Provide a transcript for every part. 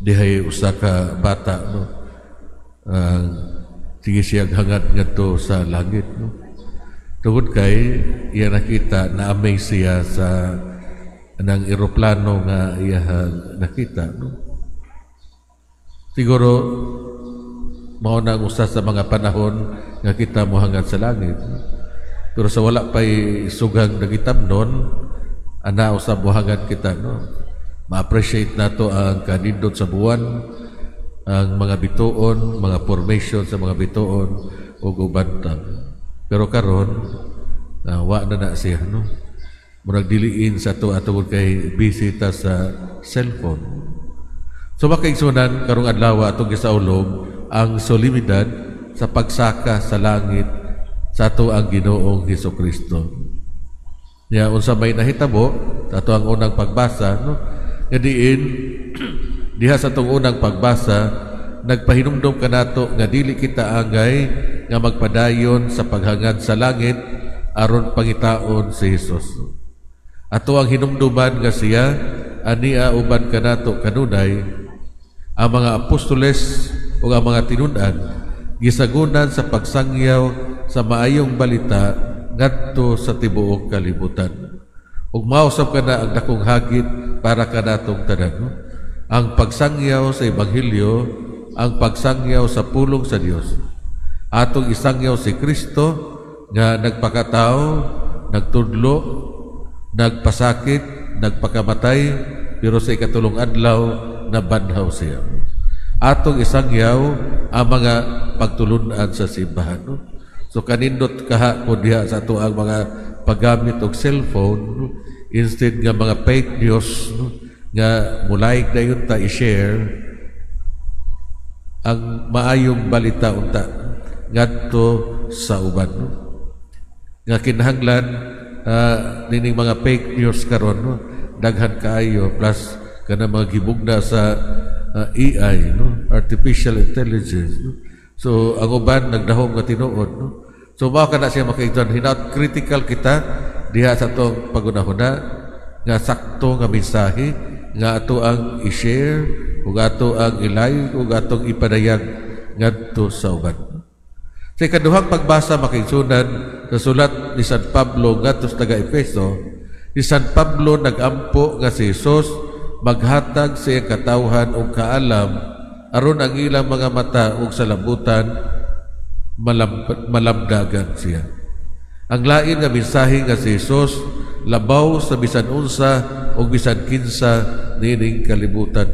dihay usa ka bata no sige siya hangad ngadto sa langit no. Tungod kay iya nakita na amaze siya sa nang eroplano nga iya nakita no. Siguro mao na usa sa mga panahon nga kita mohangad sa langit no? Pero sa wala pa'y sugang nagitamnon ana usab mohangad kita no. Ma-appreciate nato ang kanindot sa buwan, ang mga bituon, mga formation sa mga bituon ug uban ta. Pero karon wa na siya no. Murag diliin sa to atungod kay bisita sa cellphone. So makaigsunan karong adlaw atong gisaulog ang solemnidad sa pagsaka sa langit sa ato ang Ginoong Hesukristo. Ya unsa may nahitabo sa ato ang unang pagbasa no. Ngadiin diha sa atong unang pagbasa nagpahinumdom kanato nga dili kita angay nga magpadayon sa paghangad sa langit aron pangitaon si Hesus. Ato ang hinumduman nga siya ania uban kanato kanunay ang mga apostoles o ang mga tinud-an gisagunan sa pagsangyaw sa maayong balita ngadto sa tibuok kalibutan. Ug mausab kana ang dakong hagit para kanatong tanan no? Ang pagsangyaw sa ebanghelyo, ang pagsangyaw sa pulong sa Dios. Atong isangyaw si Kristo nga nagpakatao, nagtudlo, nagpasakit, nagpakamatay, pero sa ikatulong adlaw nabanhaw siya. Atong isangyaw ang mga pagtulunan sa simbahan. No? So kanindot kaha po diha sa ato ang mga paggamit og cellphone no? Instead nga mga fake news no? Nga mulaik na yun ta i-share ang maayong balita unta ngadto sa uban no? Nga kinahanglan nining mga fake news karon no? Daghan kaayo plus kana mga gibugna sa AI no? Artificial intelligence no? So ang uban nagdahom nga tinuod no? So mao kana siya makaigtan hinaut critical kita diha sa atong pagunahuna nga sakto nga mensahe nga ato ang i-share ug ato ang i-live ug atong ipadayag ngadto sa uban. Sa ikaduhang pagbasa makaigsunan sa sulat ni San Pablo ngadto sa taga-Efeso, si San Pablo nagampo nga si Hesus maghatag sa iyang katawhan og kaalam aron ang ilang mga mata ug salabutan malamdagan siya. Ang lain nga mensahe nga si Hesus labaw sa bisan unsa o bisan kinsa nining kalibutan.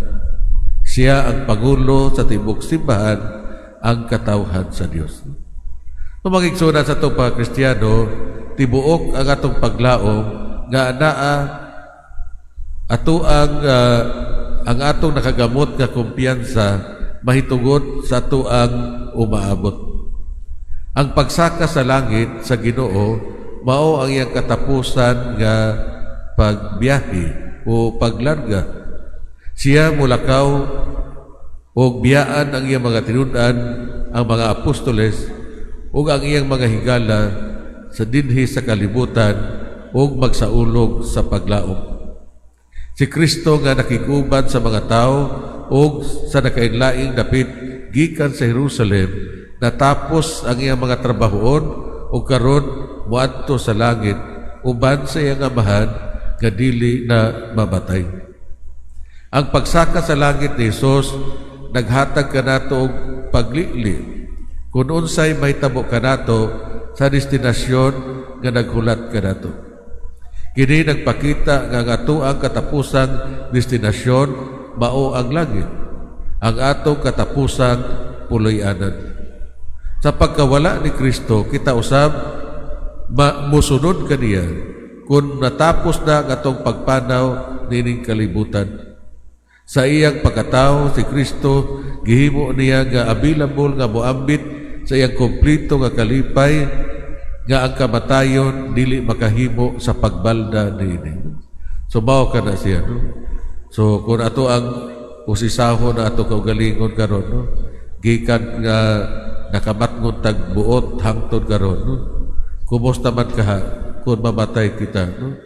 Siya ang pangulo sa tibok simbahan, ang katawhan sa Dios. Kung magigsuna sa itong mga Kristiyano, tibuok ang atong paglaom nga anaa ato ang atong nakagamot nga kumpiyansa mahitugot sa ato ang umaabot. Ang pagsaka sa langit sa Ginoo mao ang iyang katapusan nga pagbiyahe o paglarga. Siya mulakaw o biyaan ang iyang mga tinud-an, ang mga apostoles o ang iyang mga higala sa dinhi sa kalibutan o magsaulog sa paglaom. Si Kristo nga nakiguban sa mga tao o sa nakainlaing dapit gikan sa Jerusalem natapos ang iyang mga trabahoon o karon muadto sa langit uban sa iyang amahan nga dili na mamatay. Ang pagsaka sa langit ni Hesus naghatag kanato og paglili kun unsay mahitabo kanato sa destinasyon nga naghulat kanato. Kini nagpakita nga ato ang katapusang destinasyon mao ang langit, ang atong katapusang puloy-anan. Sa pagkawala ni Kristo, kita usab musunod kaniya kung natapos na ang atong pagpanaw nining kalibutan. Sa iyang pagkatao, si Kristo gihimo niya nga available nga moambit sa iyang kompleto nga kalipay nga ang kamatayon dili makahimo sa pagbalda niini. So mao kana siya no. So kung ato ang usisahon na ato kaugalingon karon no, gikan nga nakamatngon tag buot hangtod karon no. Kumusta man ka kung mamatay kita no?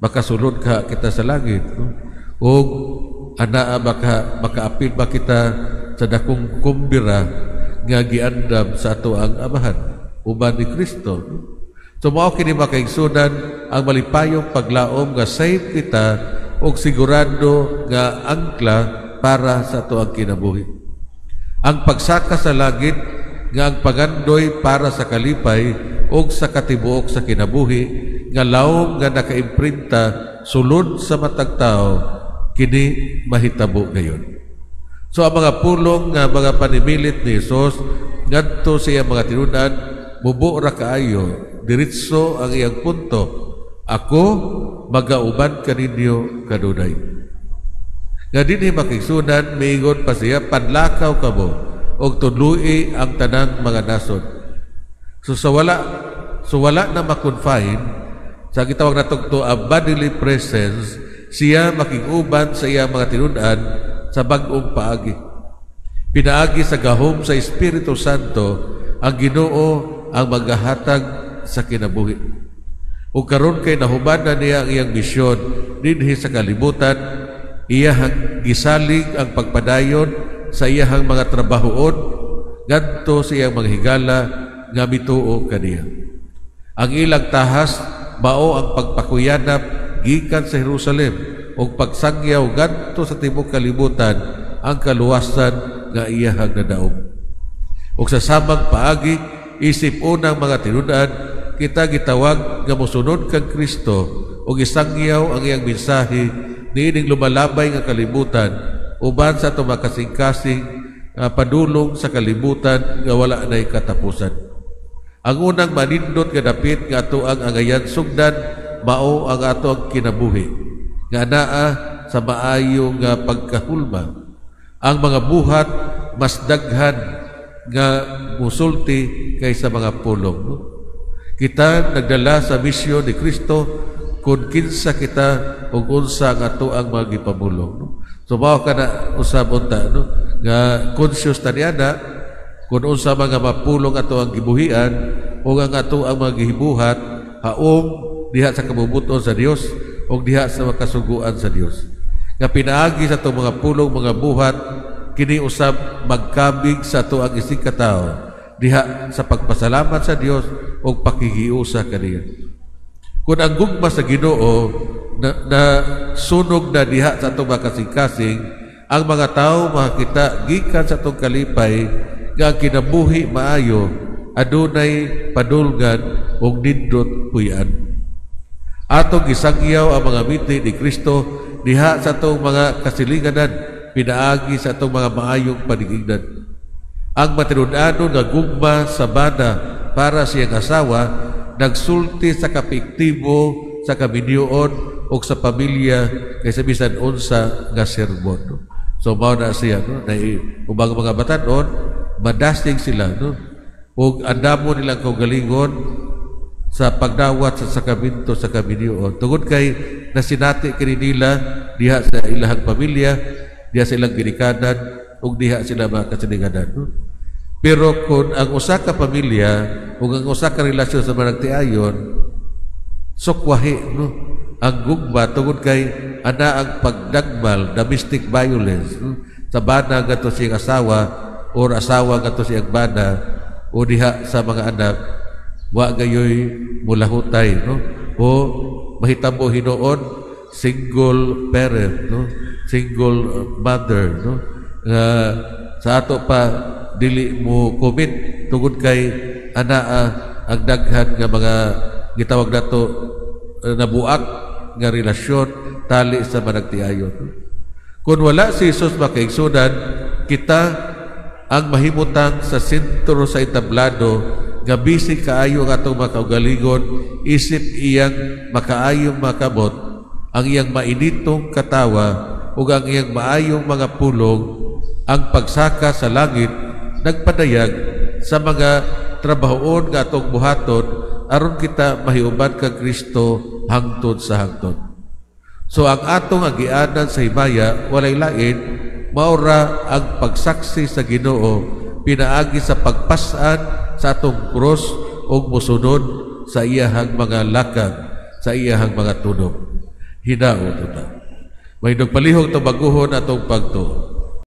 Makasulod ka kita sa langit no? O anaa makaapil ba kita sa dakong kumbira nga giandam sa ato ang amahan uban ni Kristo. So mao kini makaigsunan ang malipayong paglaom nga safe kita og sigurado nga angkla para sa ato ang kinabuhi. Ang pagsaka sa langit nga ang pagandoy para sa kalipay o sa katibuok sa kinabuhi nga lawom nga nakaimprinta sulod sa matag tao kini mahitabo gayon. So ang mga pulong nga mga panimilit ni Jesus ngadto sa iyang mga tinunan mubo ra kaayo diretso ang iyang punto, ako magauban kaninyo kanunay. Nga dinhi makigsunan miingon pa siya panlakaw kamo og tudloi ang tanang mga nasod. So wala na makonfine sa gitawag natong to a bodily presence, siya makiguban sa iyang mga tinunan sa bag-ong paagi. Pinaagi sa gahom sa Espiritu Santo ang Ginoo ang maghahatag sa kinabuhi. O karon kay nahubanan niya ang iyang misyon dinhi sa kalibutan, iyahang gisalig ang pagpadayon sa iyahang mga trabahoon ngadto sa iyang mga higala nga mituo kaniya. Ang ilang tahas mao ang pagpakuyanap gikan sa Jerusalem o pagsangyaw ngadto sa tibuok kalibutan ang kaluwasan nga iyahang nadaog. O sa samang paagi isip unang mga tinunan kita gitawag nga mosunod kang Kristo o gisangyaw ang iyang mensahe niining lumalabay nga kalibutan uban sa tumakasing-kasing padulong sa kalibutan nga wala na'y katapusan. Ang unang manindot nga dapit nga ato ang angayan sugdan mao ang ato ang kinabuhi nga naa sa maayo nga pagkahulma. Ang mga buhat mas daghan nga musulti kaysa mga pulong. No? Kita nagdala sa misyon ni Kristo kung kinsa kita o unsa nga ato ang mga gipamulong. No? So mao ka na usab unta no? Nga conscious ta niya na kung unsa mga mapulong ato ang gibuhian o ang ato ang mga gihibuhat haom diha sa kabubuton sa Dios o diha sa makasuguan sa Dios. Nga pinaagi sa itong mga pulong, mga buhat, kini usab magkabig sa ato ang isig katao diha sa pagpasalamat sa Dios o pakigiusa kaniya. Kung ang gugma sa Ginoo na sunog na diha sa itong makasing-kasing, ang mga tao makakita gikan sa itong kalipay nga kinabuhi maayo adunay padulgan o nindot puyan. Atong gisangyaw ang mga miti ni Kristo diha sa itong mga kasilinganan pinaagi sa itong mga maayong paningignan. Ang matinunanon nga gugma sa bana para siyang asawa nagsulti sa kapiktibo, sa kaminyoon o sa pamilya kaysa bisan unsa nga sermon. No? So mao na siya no? Na ubang mga batanon madasig sila no? O andamo nilang kaugalingon sa pagdawat sa sakramento sa kaminyoon. Tungod kay nasinati kini nila diha sa ilahang pamilya, diha sa ilang ginikanan o diha sila mga kasilinganan. No? Pero kung ang usa ka pamilya o ang usa ka relasyon sa managtiayon, sukwahi no? Ang gugma tungod kay ana ang pagdagmal, domestic violence no? Sa bana gato siyang asawa o asawa gato siyang bana o diha sa mga anak wa gayoy mulahutay no? O mahitabo hinuon single parent no? Single mother no? Sa ato pa dili mo commit tungod kay anaa ang daghan nga mga gitawag nato nabuak nga relasyon tali sa managtiayon. Kung wala si Jesus makaigsunan, kita ang mahimutang sa sentro sa entablado nga bisig kaayo nga atong makaugalingon isip iyang makaayong makabot ang iyang mainitong katawa ug ang iyang maayong mga pulong ang pagsaka sa langit nagpadayag sa mga trabahoon nga atong buhaton aron kita mahiuban kang Kristo hangtod sa hangtod. So ang atong agianan sa himaya walay lain maura ang pagsaksi sa Ginoo pinaagi sa pagpasan sa atong krus ug mosunod sa iyahang mga lakang, sa iyahang mga tunog. Hinaot ta. May nagpalihog to baguhon atong pagtuo.